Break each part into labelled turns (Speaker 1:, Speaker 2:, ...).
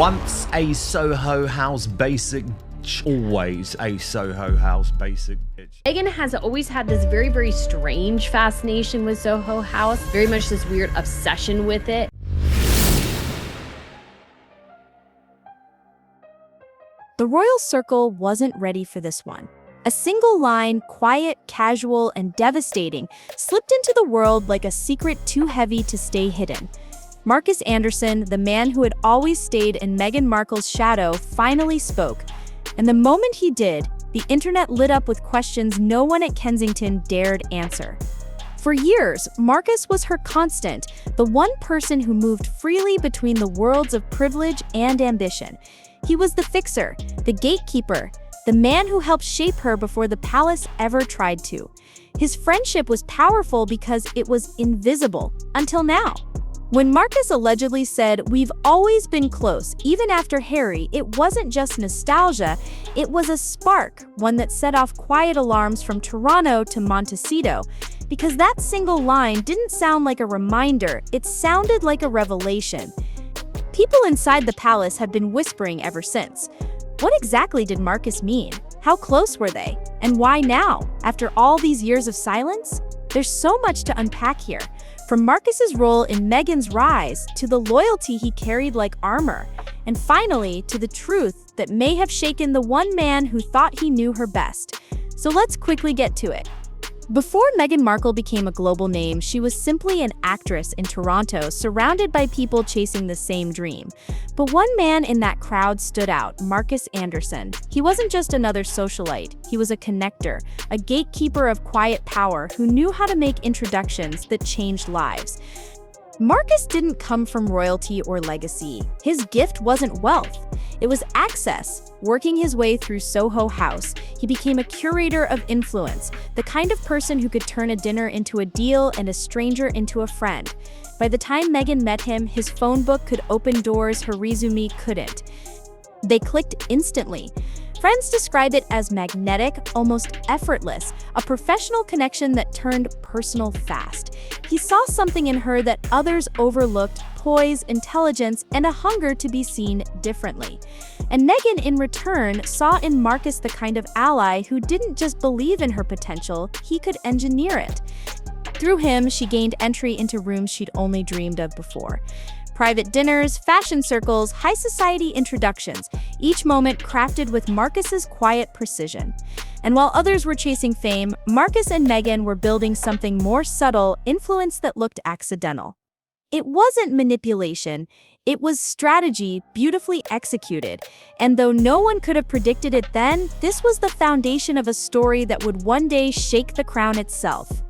Speaker 1: Once a Soho House basic, always a Soho House basic bitch.
Speaker 2: Meghan has always had this very, very strange fascination with Soho House, very much this weird obsession with it.
Speaker 3: The royal circle wasn't ready for this one. A single line, quiet, casual, and devastating, slipped into the world like a secret too heavy to stay hidden. Markus Anderson, the man who had always stayed in Meghan Markle's shadow, finally spoke. And the moment he did, the internet lit up with questions no one at Kensington dared answer. For years, Markus was her constant, the one person who moved freely between the worlds of privilege and ambition. He was the fixer, the gatekeeper, the man who helped shape her before the palace ever tried to. His friendship was powerful because it was invisible, until now. When Markus allegedly said, "We've always been close, even after Harry," it wasn't just nostalgia, it was a spark, one that set off quiet alarms from Toronto to Montecito. Because that single line didn't sound like a reminder, it sounded like a revelation. People inside the palace had been whispering ever since. What exactly did Markus mean? How close were they? And why now, after all these years of silence? There's so much to unpack here. From Markus's role in Meghan's rise, to the loyalty he carried like armor, and finally to the truth that may have shaken the one man who thought he knew her best. So let's quickly get to it. Before Meghan Markle became a global name, she was simply an actress in Toronto, surrounded by people chasing the same dream. But one man in that crowd stood out, Markus Anderson. He wasn't just another socialite, he was a connector, a gatekeeper of quiet power who knew how to make introductions that changed lives. Markus didn't come from royalty or legacy. His gift wasn't wealth. It was access. Working his way through Soho House, he became a curator of influence, the kind of person who could turn a dinner into a deal and a stranger into a friend. By the time Meghan met him, his phone book could open doors her resume couldn't. They clicked instantly. Friends describe it as magnetic, almost effortless, a professional connection that turned personal fast. He saw something in her that others overlooked: poise, intelligence, and a hunger to be seen differently. And Meghan, in return, saw in Markus the kind of ally who didn't just believe in her potential, he could engineer it. Through him, she gained entry into rooms she'd only dreamed of before. Private dinners, fashion circles, high society introductions, each moment crafted with Markus's quiet precision. And while others were chasing fame, Markus and Meghan were building something more subtle, influence that looked accidental. It wasn't manipulation, it was strategy beautifully executed. And though no one could have predicted it then, this was the foundation of a story that would one day shake the crown itself.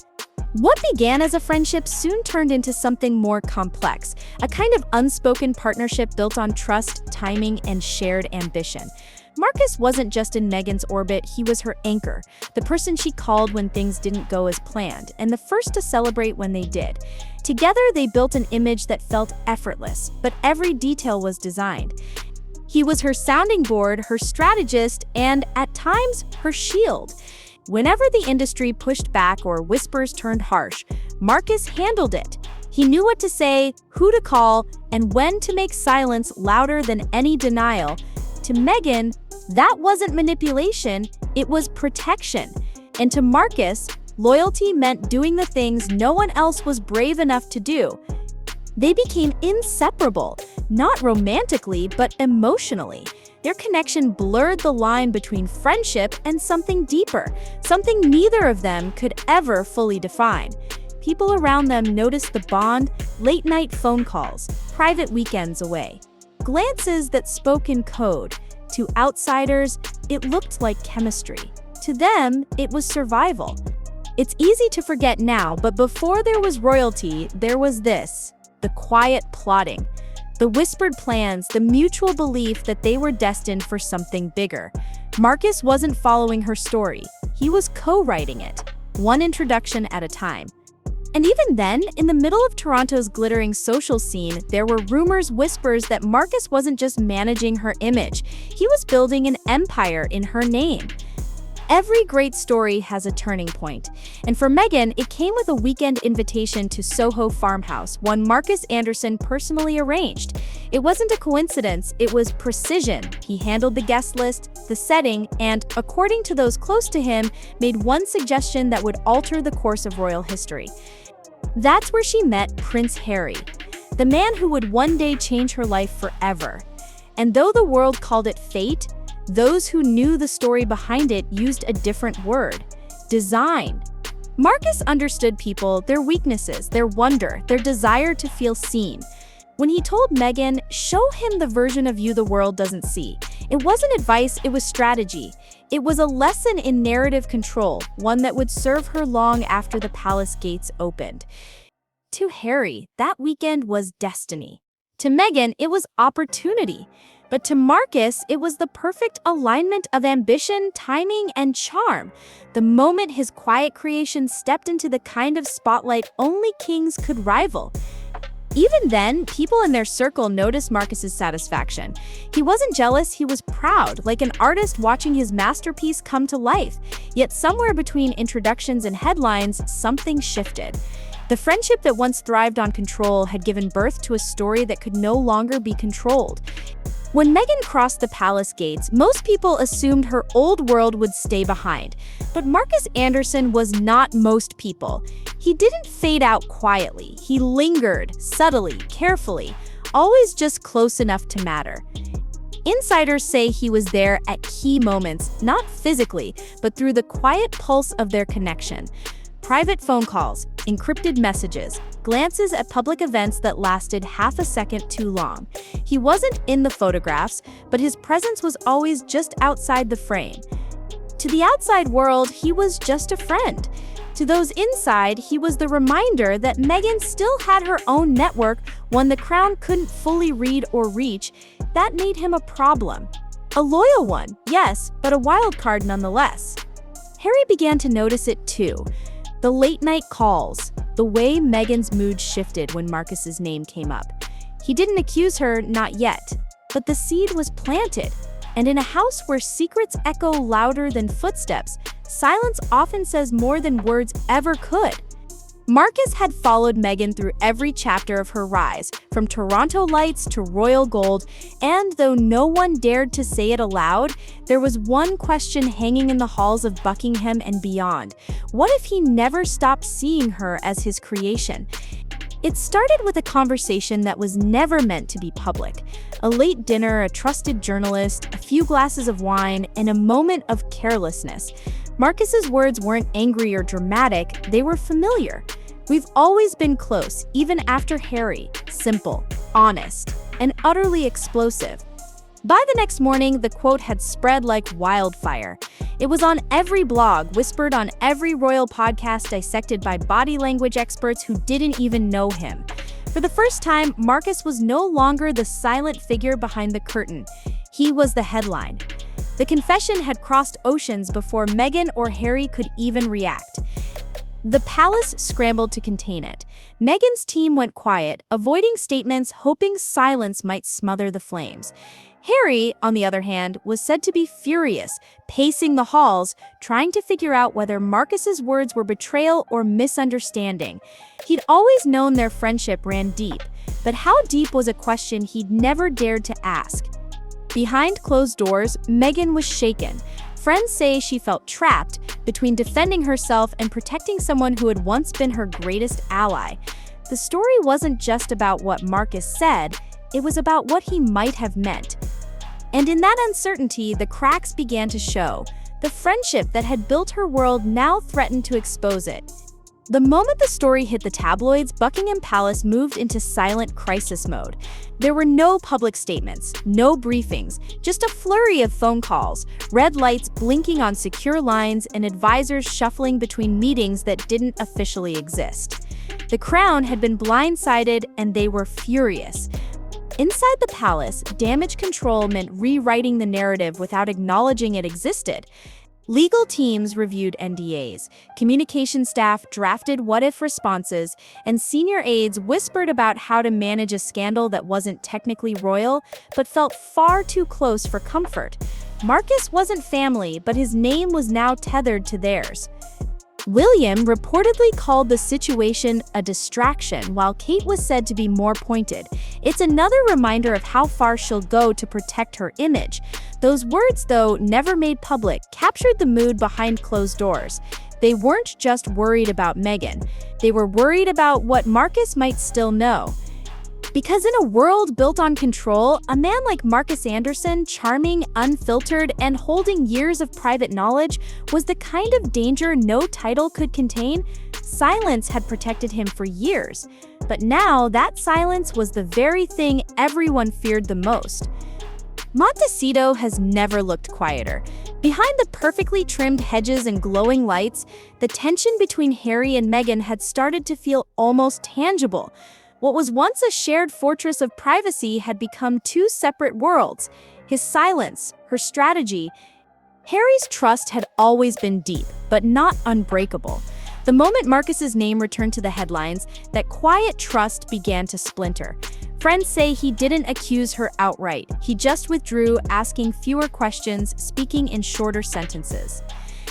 Speaker 3: What began as a friendship soon turned into something more complex, a kind of unspoken partnership built on trust, timing, and shared ambition. Markus wasn't just in Meghan's orbit, he was her anchor, the person she called when things didn't go as planned, and the first to celebrate when they did. Together, they built an image that felt effortless, but every detail was designed. He was her sounding board, her strategist, and, at times, her shield. Whenever the industry pushed back or whispers turned harsh, Markus handled it. He knew what to say, who to call, and when to make silence louder than any denial. To Meghan, that wasn't manipulation, it was protection. And to Markus, loyalty meant doing the things no one else was brave enough to do. They became inseparable, not romantically, but emotionally. Their connection blurred the line between friendship and something deeper, something neither of them could ever fully define. People around them noticed the bond: late-night phone calls, private weekends away, glances that spoke in code. To outsiders, it looked like chemistry. To them, it was survival. It's easy to forget now, but before there was royalty, there was this: the quiet plotting. The whispered plans, the mutual belief that they were destined for something bigger. Markus wasn't following her story. He was co-writing it, one introduction at a time. And even then, in the middle of Toronto's glittering social scene, there were rumors, whispers that Markus wasn't just managing her image. He was building an empire in her name. Every great story has a turning point, and for Meghan, it came with a weekend invitation to Soho Farmhouse, one Markus Anderson personally arranged. It wasn't a coincidence, it was precision. He handled the guest list, the setting, and, according to those close to him, made one suggestion that would alter the course of royal history. That's where she met Prince Harry, the man who would one day change her life forever. And though the world called it fate, those who knew the story behind it used a different word: design. Markus understood people, their weaknesses, their wonder, their desire to feel seen. When he told Meghan, show him the version of you the world doesn't see, it wasn't advice, it was strategy. It was a lesson in narrative control, one that would serve her long after the palace gates opened. To Harry, that weekend was destiny. To Meghan, it was opportunity. But to Markus, it was the perfect alignment of ambition, timing, and charm. The moment his quiet creation stepped into the kind of spotlight only kings could rival. Even then, people in their circle noticed Markus's satisfaction. He wasn't jealous, he was proud, like an artist watching his masterpiece come to life. Yet somewhere between introductions and headlines, something shifted. The friendship that once thrived on control had given birth to a story that could no longer be controlled. When Meghan crossed the palace gates, most people assumed her old world would stay behind. But Markus Anderson was not most people. He didn't fade out quietly. He lingered, subtly, carefully, always just close enough to matter. Insiders say he was there at key moments, not physically, but through the quiet pulse of their connection. Private phone calls, encrypted messages, glances at public events that lasted half a second too long. He wasn't in the photographs, but his presence was always just outside the frame. To the outside world, he was just a friend. To those inside, he was the reminder that Meghan still had her own network, one the crown couldn't fully read or reach. That made him a problem. A loyal one, yes, but a wild card nonetheless. Harry began to notice it too. The late-night calls, the way Meghan's mood shifted when Markus's name came up. He didn't accuse her, not yet, but the seed was planted. And in a house where secrets echo louder than footsteps, silence often says more than words ever could. Markus had followed Meghan through every chapter of her rise, from Toronto lights to royal gold, and though no one dared to say it aloud, there was one question hanging in the halls of Buckingham and beyond. What if he never stopped seeing her as his creation? It started with a conversation that was never meant to be public. A late dinner, a trusted journalist, a few glasses of wine, and a moment of carelessness. Markus's words weren't angry or dramatic, they were familiar. We've always been close, even after Harry. Simple, honest, and utterly explosive. By the next morning, the quote had spread like wildfire. It was on every blog, whispered on every royal podcast, dissected by body language experts who didn't even know him. For the first time, Markus was no longer the silent figure behind the curtain. He was the headline. The confession had crossed oceans before Meghan or Harry could even react. The palace scrambled to contain it. Meghan's team went quiet, avoiding statements, hoping silence might smother the flames. Harry, on the other hand, was said to be furious, pacing the halls, trying to figure out whether Markus's words were betrayal or misunderstanding. He'd always known their friendship ran deep, but how deep was a question he'd never dared to ask. Behind closed doors, Meghan was shaken. Friends say she felt trapped between defending herself and protecting someone who had once been her greatest ally. The story wasn't just about what Markus said, it was about what he might have meant. And in that uncertainty, the cracks began to show. The friendship that had built her world now threatened to expose it. The moment the story hit the tabloids, Buckingham Palace moved into silent crisis mode. There were no public statements, no briefings, just a flurry of phone calls, red lights blinking on secure lines, and advisors shuffling between meetings that didn't officially exist. The crown had been blindsided, and they were furious. Inside the palace, damage control meant rewriting the narrative without acknowledging it existed. Legal teams reviewed NDAs, communication staff drafted what-if responses, and senior aides whispered about how to manage a scandal that wasn't technically royal, but felt far too close for comfort. Marcus wasn't family, but his name was now tethered to theirs. William reportedly called the situation a distraction, while Kate was said to be more pointed. It's another reminder of how far she'll go to protect her image. Those words, though never made public, captured the mood behind closed doors. They weren't just worried about Meghan. They were worried about what Marcus might still know. Because in a world built on control, a man like Marcus Anderson, charming, unfiltered, and holding years of private knowledge, was the kind of danger no title could contain. Silence had protected him for years, but now that silence was the very thing everyone feared the most. Montecito has never looked quieter. Behind the perfectly trimmed hedges and glowing lights, the tension between Harry and Meghan had started to feel almost tangible. What was once a shared fortress of privacy had become two separate worlds. His silence, her strategy. Harry's trust had always been deep, but not unbreakable. The moment Marcus's name returned to the headlines, that quiet trust began to splinter. Friends say he didn't accuse her outright. He just withdrew, asking fewer questions, speaking in shorter sentences.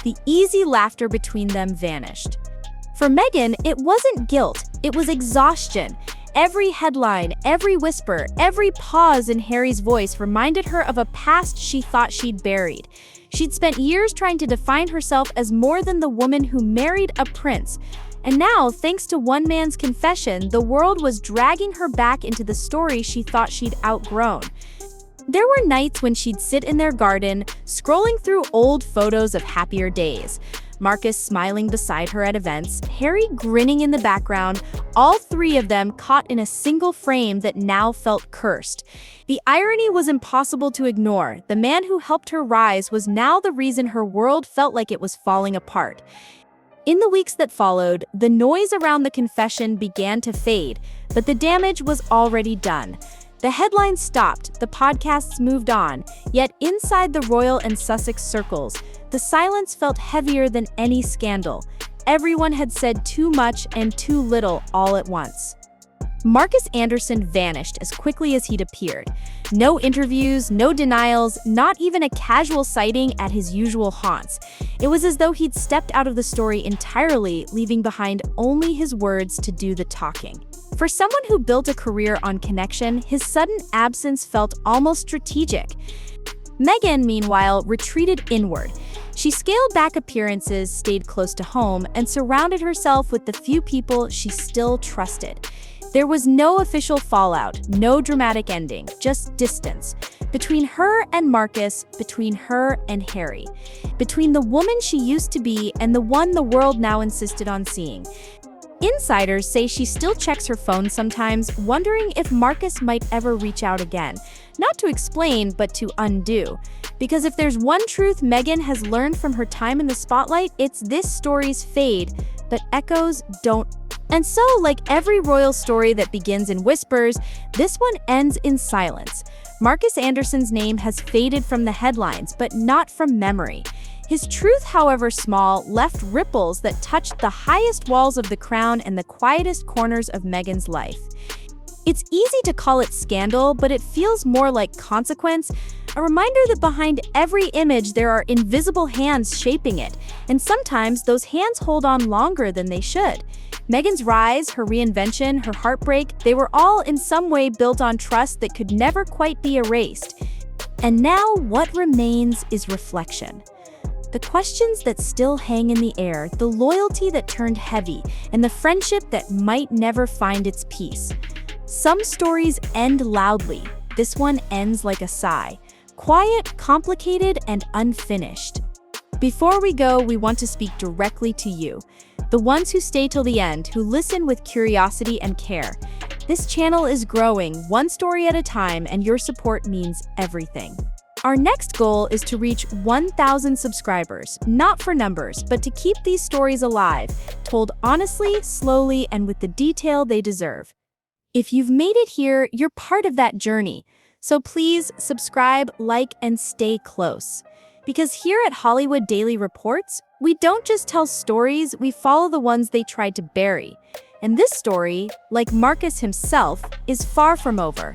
Speaker 3: The easy laughter between them vanished. For Meghan, it wasn't guilt, it was exhaustion. Every headline, every whisper, every pause in Harry's voice reminded her of a past she thought she'd buried. She'd spent years trying to define herself as more than the woman who married a prince. And now, thanks to one man's confession, the world was dragging her back into the story she thought she'd outgrown. There were nights when she'd sit in their garden, scrolling through old photos of happier days. Marcus smiling beside her at events, Harry grinning in the background, all three of them caught in a single frame that now felt cursed. The irony was impossible to ignore. The man who helped her rise was now the reason her world felt like it was falling apart. In the weeks that followed, the noise around the confession began to fade, but the damage was already done. The headlines stopped, the podcasts moved on, yet inside the royal and Sussex circles, the silence felt heavier than any scandal. Everyone had said too much and too little all at once. Marcus Anderson vanished as quickly as he'd appeared. No interviews, no denials, not even a casual sighting at his usual haunts. It was as though he'd stepped out of the story entirely, leaving behind only his words to do the talking. For someone who built a career on connection, his sudden absence felt almost strategic. Meghan, meanwhile, retreated inward. She scaled back appearances, stayed close to home, and surrounded herself with the few people she still trusted. There was no official fallout, no dramatic ending, just distance. Between her and Marcus, between her and Harry. Between the woman she used to be and the one the world now insisted on seeing. Insiders say she still checks her phone sometimes, wondering if Marcus might ever reach out again. Not to explain, but to undo. Because if there's one truth Meghan has learned from her time in the spotlight, it's this stories fade, but echoes don't. And so, like every royal story that begins in whispers, this one ends in silence. Marcus Anderson's name has faded from the headlines, but not from memory. His truth, however small, left ripples that touched the highest walls of the crown and the quietest corners of Meghan's life. It's easy to call it scandal, but it feels more like consequence, a reminder that behind every image there are invisible hands shaping it, and sometimes those hands hold on longer than they should. Meghan's rise, her reinvention, her heartbreak, they were all in some way built on trust that could never quite be erased. And now what remains is reflection. The questions that still hang in the air, the loyalty that turned heavy, and the friendship that might never find its peace. Some stories end loudly. This one ends like a sigh. Quiet, complicated, and unfinished. Before we go, we want to speak directly to you, the ones who stay till the end, who listen with curiosity and care. This channel is growing, one story at a time, and your support means everything. Our next goal is to reach 1,000 subscribers, not for numbers, but to keep these stories alive, told honestly, slowly, and with the detail they deserve. If you've made it here, you're part of that journey. So please subscribe, like, and stay close. Because here at Hollywood Daily Reports, we don't just tell stories, we follow the ones they tried to bury. And this story, like Marcus himself, is far from over.